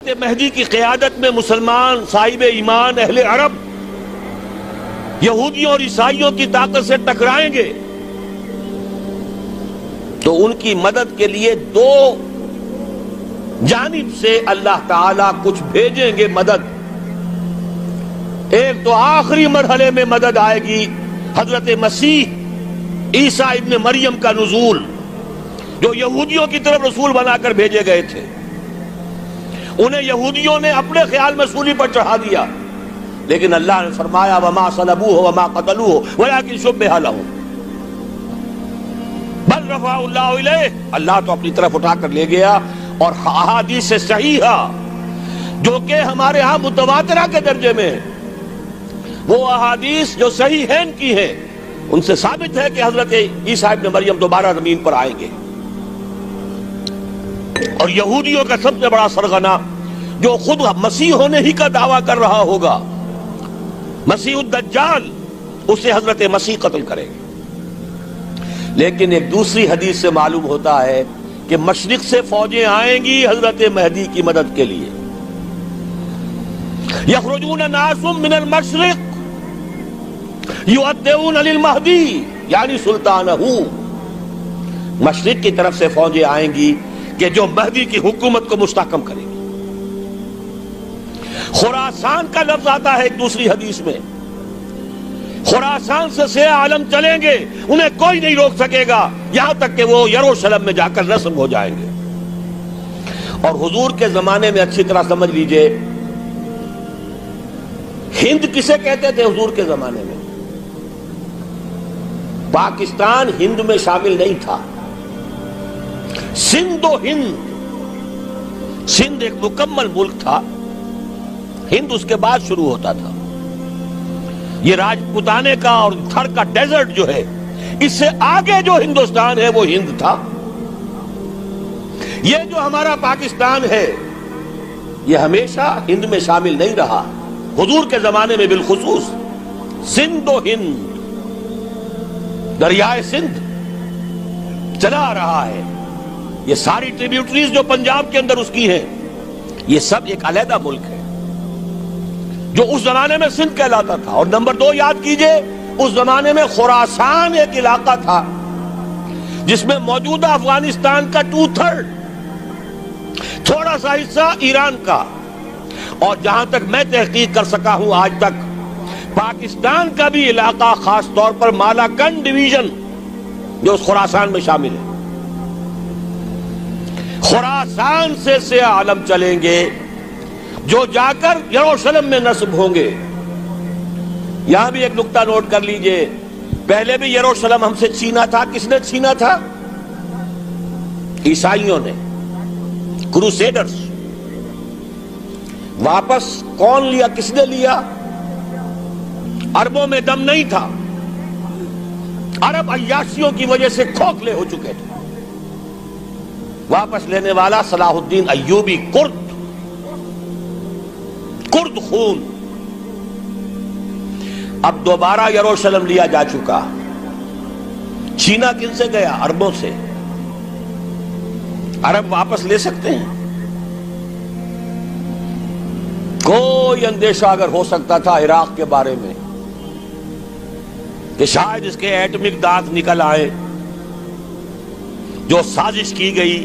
حضرت مہدی کی قیادت میں مسلمان صاحب ایمان اہل عرب یہودیوں اور عیسائیوں کی طاقت سے ٹکرائیں گے تو ان کی مدد کے لیے دو جانب سے اللہ تعالیٰ کچھ بھیجیں گے مدد. ایک تو آخری مرحلے میں مدد آئے گی حضرت مسیح عیسیٰ ابن مریم کا نزول، جو یہودیوں کی طرف رسول بنا کر بھیجے گئے تھے. انہیں یہودیوں نے اپنے خیال میں سولی پر چڑھا دیا، لیکن اللہ نے فرمایا وما صلبوہ وما قتلوہ ولکن شبہ لہم بل رفعہ اللہ الیہ. اللہ تو اپنی طرف اٹھا کر لے گیا. اور احادیث صحیحہ جو کہ ہمارے ہاں متواترہ کے درجے میں ہیں، وہ احادیث جو صحیحین کی ہیں، ان سے ثابت ہے کہ حضرت عیسیٰ ابن مریم دوبارہ زمین پر آئیں گے. اور یہودیوں کا سب سے بڑا سرغنہ جو خود مسیح ہونے ہی کا دعویٰ کر رہا ہوگا، مسیح الدجال، اسے حضرت مسیح قتل کرے گے. لیکن ایک دوسری حدیث سے معلوم ہوتا ہے کہ مشرق سے فوجیں آئیں گی حضرت مہدی کی مدد کے لیے. یخرجون ناس من المشرق یؤدون للمہدی یعنی سلطانہ. مشرق کی طرف سے فوجیں آئیں گی کہ جو مہدی کی حکومت کو مستحکم کریں گی. خراسان کا لفظ آتا ہے ایک دوسری حدیث میں. خراسان سے سیاہ عالم چلیں گے، انہیں کوئی نہیں روک سکے گا یہاں تک کہ وہ یروشلم میں جا کر رسم ہو جائیں گے. اور حضور کے زمانے میں اچھی طرح سمجھ لیجئے، ہند کسے کہتے تھے حضور کے زمانے میں؟ پاکستان ہند میں شامل نہیں تھا. سندھ و ہند، سندھ ایک مکمل ملک تھا، ہند اس کے بعد شروع ہوتا تھا. یہ راجپوتانے کا اور تھر کا ڈیزرٹ جو ہے، اس سے آگے جو ہندوستان ہے وہ ہند تھا. یہ جو ہمارا پاکستان ہے یہ ہمیشہ ہند میں شامل نہیں رہا. حضور کے زمانے میں بالخصوص سندھ و ہند، دریائے سندھ چلا آ رہا ہے. یہ ساری ٹریبیوٹریز جو پنجاب کے اندر اس کی ہیں، یہ سب ایک علیحدہ ملک ہے جو اس زمانے میں سندھ کہلاتا تھا. اور نمبر 2 یاد کیجئے، اس زمانے میں خراسان ایک علاقہ تھا جس میں موجودہ افغانستان کا 2/3، تھوڑا سا حصہ ایران کا، اور جہاں تک میں تحقیق کر سکا ہوں آج تک پاکستان کا بھی علاقہ، خاص طور پر مالاکنڈ ڈویژن جو اس خراسان میں شامل ہے. خراسان سے سیاہ عالم چلیں گے جو جا کر یروشلم میں نصب ہوں گے. یہاں بھی ایک نقطہ نوٹ کر لیجئے، پہلے بھی یروشلم ہم سے چھینا تھا. کس نے چھینا تھا؟ عیسائیوں نے، کروسیڈرز. واپس کون لیا؟ کس نے لیا؟ عربوں میں دم نہیں تھا، عرب عیاشیوں کی وجہ سے کھوکھلے ہو چکے تھے. واپس لینے والا صلاح الدین ایوبی، کرد خون. اب دوبارہ یروشلم لیا جا چکا. چھینا کن سے گیا؟ عربوں سے. عرب واپس لے سکتے ہیں؟ کوئی اندیشہ اگر ہو سکتا تھا عراق کے بارے میں کہ شاید اس کے ایٹمک دانت نکل آئے، جو سازش کی گئی،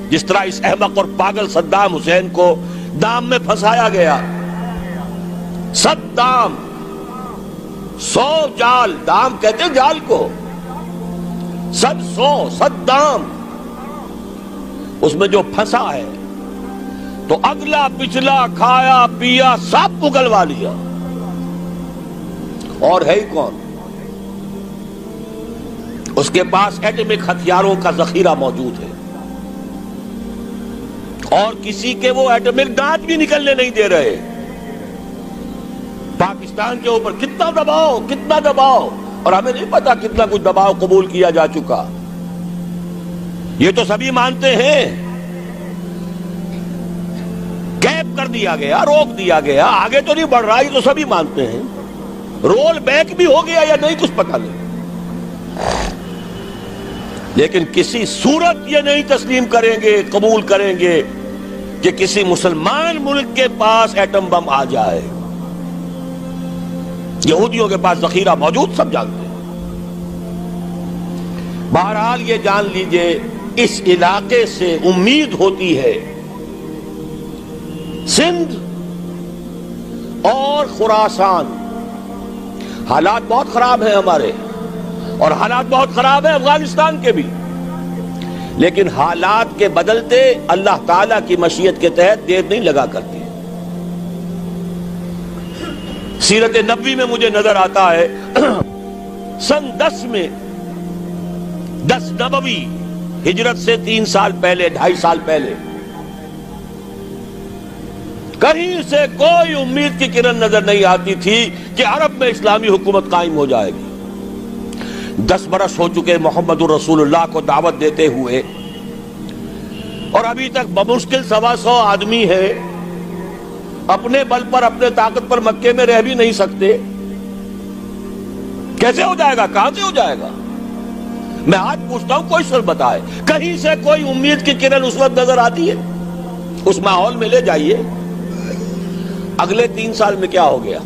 جس طرح اس احمق اور پاگل صدام حسین کو دام میں پھنسایا گیا. صدام 100 جال، دام کہتے ہیں جال کو، 100 اس میں جو پھنسا ہے تو اگلا پچھلا کھایا پیا سب اگلوا لیا. اور ہے ہی کون؟ اس کے پاس ایٹمک ہتھیاروں کا ذخیرہ موجود ہے، اور کسی کے وہ ایٹمک دانت بھی نکلنے نہیں دے رہے. پاکستان کے اوپر کتنا دباؤ، اور ہمیں نہیں پتا کتنا کچھ دباؤ قبول کیا جا چکا. یہ تو سبھی مانتے ہیں. کیپ کر دیا گیا، روک دیا گیا، آگے تو نہیں بڑھ رہا، یہ تو سبھی مانتے ہیں. رول بیک بھی ہو گیا یا نہیں کچھ پتہ نہیں، لیکن کسی صورت یہ نہیں تسلیم کریں گے، قبول کریں گے کہ کسی مسلمان ملک کے پاس ایٹم بم آ جائے. یہودیوں کے پاس ذخیرہ موجود، سب جانتے ہیں. بہرحال یہ جان لیجئے اس علاقے سے امید ہوتی ہے. سندھ اور خراسان حالات بہت خراب ہیں ہمارے، اور حالات بہت خراب ہیں افغانستان کے بھی، لیکن حالات کے بدلتے اللہ تعالیٰ کی مشیت کے تحت دیر نہیں لگا کرتی. سیرت نبوی میں مجھے نظر آتا ہے سن 10 میں 10 نبوی ہجرت سے 3 سال پہلے 2.5 سال پہلے کہیں سے کوئی امید کی کرن نظر نہیں آتی تھی کہ عرب میں اسلامی حکومت قائم ہو جائے گی. 10 برس ہو چکے محمد الرسول اللہ کو دعوت دیتے ہوئے، اور ابھی تک بمشکل 125 آدمی ہے. اپنے بل پر اپنے طاقت پر مکے میں رہ بھی نہیں سکتے. کیسے ہو جائے گا؟ کہاں سے ہو جائے گا؟ میں آج پوچھتا ہوں، کوئی سر بتائے کہیں سے کوئی امید کی کرن اس وقت نظر آتی ہے؟ اس ماحول میں لے جائیے. اگلے 3 سال میں کیا ہو گیا؟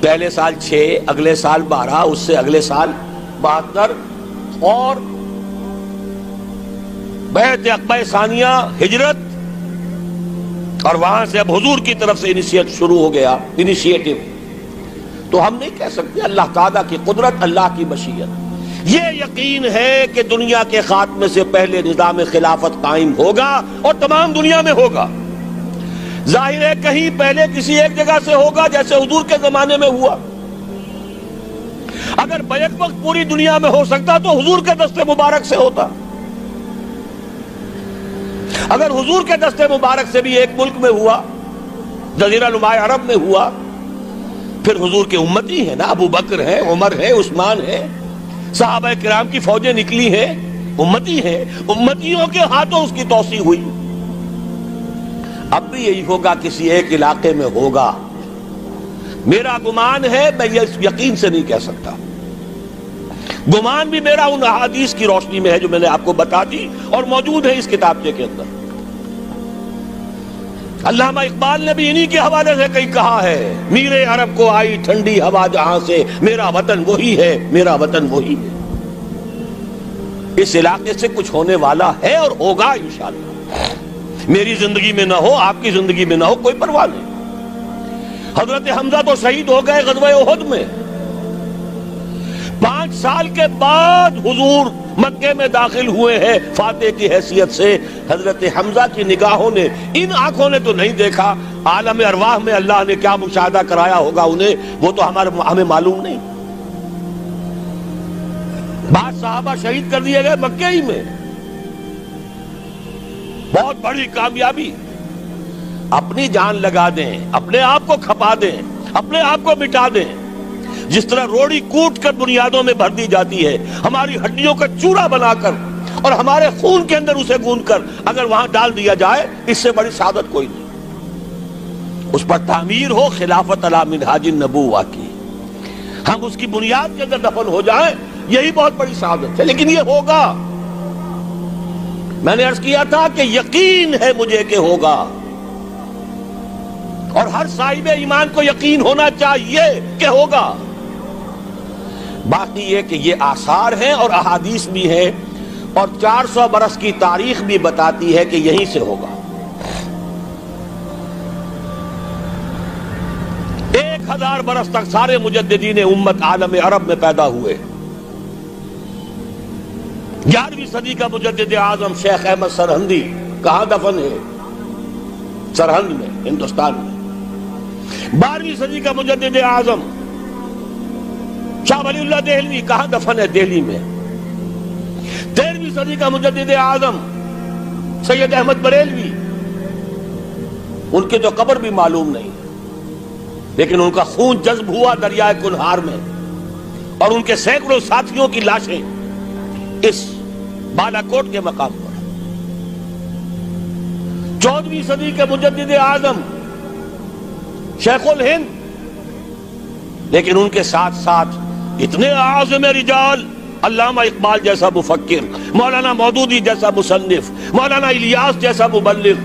پہلے سال 6، اگلے سال 12، اس سے اگلے سال 72، اور بیعت عقبہ ثانیہ ہجرت، اور وہاں سے اب حضور کی طرف سے شروع ہو گیا انیشیٹو. تو ہم نہیں کہہ سکتے. اللہ تعالیٰ کی قدرت، اللہ کی مشیت. یہ یقین ہے کہ دنیا کے خاتمے سے پہلے نظام خلافت قائم ہوگا، اور تمام دنیا میں ہوگا. ظاہر ہے کہیں پہلے کسی ایک جگہ سے ہوگا، جیسے حضور کے زمانے میں ہوا. اگر بیک وقت پوری دنیا میں ہو سکتا تو حضور کے دست مبارک سے ہوتا. اگر حضور کے دست مبارک سے بھی ایک ملک میں ہوا، جزیرہ نماء عرب میں ہوا، پھر حضور کے امتی ہیں نا، ابو بکر ہیں، عمر ہے، عثمان ہے، صحابہ کرام کی فوجیں نکلی ہیں، امتی ہیں. امتیوں کے ہاتھوں اس کی توسیع ہوئی. اب بھی یہی ہوگا، کسی ایک علاقے میں ہوگا. میرا گمان ہے، میں یہ یقین سے نہیں کہہ سکتا. گمان بھی میرا ان احادیث کی روشنی میں ہے جو میں نے آپ کو بتا دی اور موجود ہے اس کتابچے کے اندر. علامہ اقبال نے بھی انہی کے حوالے سے کئی کہا ہے، میرے عرب کو آئی ٹھنڈی ہوا جہاں سے، میرا وطن وہی ہے، میرا وطن وہی ہے. اس علاقے سے کچھ ہونے والا ہے اور ہوگا انشاءاللہ. میری زندگی میں نہ ہو، آپ کی زندگی میں نہ ہو، کوئی پرواہ نہیں. حضرت حمزہ تو شہید ہو گئے غزوہ احد میں. 5 سال کے بعد حضور مکے میں داخل ہوئے ہیں فاتح کی حیثیت سے. حضرت حمزہ کی نگاہوں نے، ان آنکھوں نے تو نہیں دیکھا، عالم ارواح میں اللہ نے کیا مشاہدہ کرایا ہوگا انہیں، وہ تو ہمیں معلوم نہیں. بعض صحابہ شہید کر دیے گئے مکے ہی میں. بہت بڑی کامیابی. اپنی جان لگا دیں، اپنے آپ کو کھپا دیں، اپنے آپ کو مٹا دیں. جس طرح روڑی کوٹ کر بنیادوں میں بھر دی جاتی ہے، ہماری ہڈیوں کا چورا بنا کر اور ہمارے خون کے اندر اسے گوندھ کر اگر وہاں ڈال دیا جائے، اس سے بڑی سعادت کوئی نہیں. اس پر تعمیر ہو خلافت علی منہاج النبوہ کی، ہم اس کی بنیاد کے اندر دفن ہو جائیں، یہی بہت بڑی سعادت ہے. لیکن یہ ہوگا. میں نے عرض کیا تھا کہ یقین ہے مجھے کہ ہوگا، اور ہر صاحب ایمان کو یقین ہونا چاہیے کہ ہوگا. باقی یہ کہ یہ آثار ہیں اور احادیث بھی ہیں، اور 400 برس کی تاریخ بھی بتاتی ہے کہ یہیں سے ہوگا. 1000 برس تک سارے مجددین امت عالم عرب میں پیدا ہوئے. 11ویں صدی کا مجدد اعظم شیخ احمد سرہندی کہاں دفن ہے؟ سرہند میں، ہندوستان میں. 12ویں صدی کا مجدد اعظم شاہ ولی اللہ دہلوی کہاں دفن ہے؟ دہلی میں. 13ویں صدی کا مجدد اعظم سید احمد بریلوی، ان کی تو قبر بھی معلوم نہیں، لیکن ان کا خون جذب ہوا دریائے کنہار میں، اور ان کے سینکڑوں ساتھیوں کی لاشیں اس بالاکوٹ کے مقام پر. 14ویں صدی کے مجدد اعظم شیخ الہند، لیکن ان کے ساتھ ساتھ اتنے اعظم رجال علامہ اقبال جیسا مفکر، مولانا مودودی جیسا مصنف، مولانا الیاس جیسا مبلغ،